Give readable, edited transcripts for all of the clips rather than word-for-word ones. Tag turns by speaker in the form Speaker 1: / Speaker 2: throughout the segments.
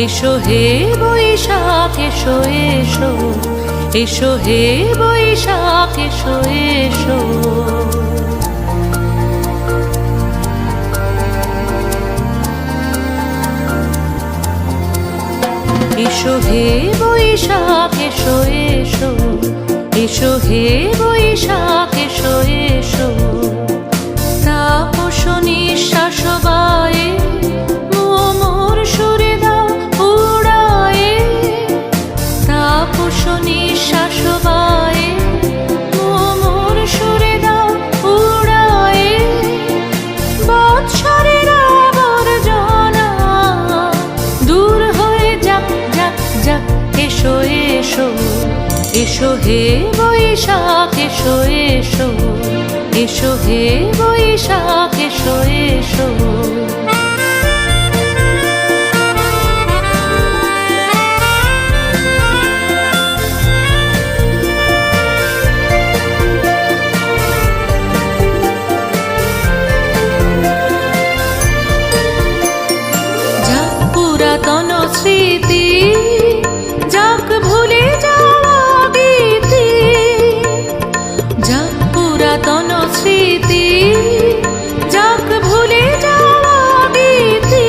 Speaker 1: এসো হে বৈশাখ এসো এসো, এসো হে বৈশাখ এসো এসো। এসো হে বৈশাখ এসো এসো, এসো হে বৈশাখ এসো এসো। তাপস নিঃশ্বাস বায়ে মোর সুরে দাও উড়ায়ে, তাপস নিঃশ্বাস বায়ে মোর সুরে দাও উড়ায়ে। বৎসরের আবর্জনা দূর হয়ে যাক যাক যাক। এসো এসো, এসো হে বৈশাখ এসো এসো, এসো হে বৈশাখ এসো এসো। যাক পুরাতন স্মৃতি, যাক ভুলে যাওয়া গীতি, যাক পুরাতন স্মৃতি, যাক ভুলে যাওয়া গীতি।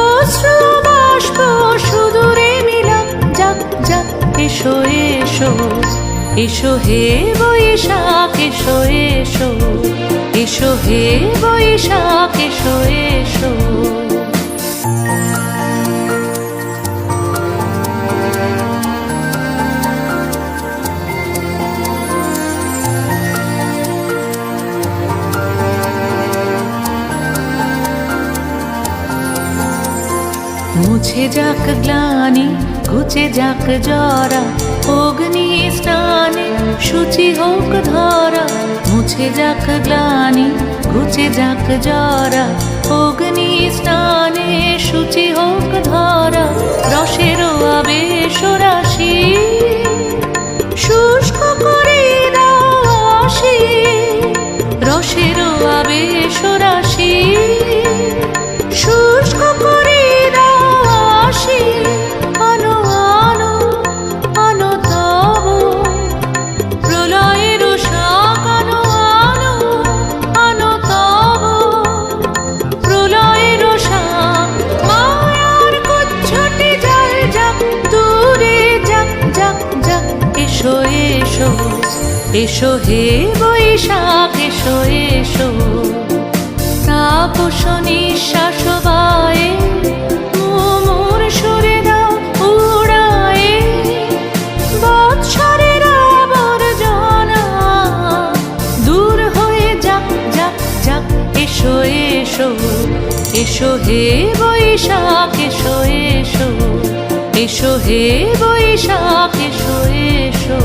Speaker 1: অশ্রু বাষ্প সুদূরে মিলাক যাক যাক। এসো এসো, এসো হে বৈশাখ এসো এসো, এসো হে বৈশাখ এসো এসো। মুছে যাক গ্লানি, ঘুচে যাক জরা, অগ্নি স্নানে শুচি হোক ধরা। মুছে যাক গ্লানি, ঘুচে যাক জরা, অগ্নি স্নানে শুচি হোক ধরা। রসের আবেশ রাশি শুষ্ক করে দাও আসি, রসের আবেশ রাশি শুষ্ক করে দাও আসি। আনো আনো আনো তব প্রলয়ের শাক, আনো আনো আনো তব প্রলয়ের শাক। মায়ার কুচ্ছটি যায় যাক দূরে যাক যাক যাক। এসো এসো, এসো হে বৈশাখ এসো এসো। তাপস নিঃশ্বাস বায়ে মোর সুরে দাও উড়ায়ে। বৎসরের আবর্জনা দূর হয়ে যাক যাক যাক। এসো এসো, এসো হে বৈশাখ এসো এসো, এসো হে বৈশাখ এসো এসো।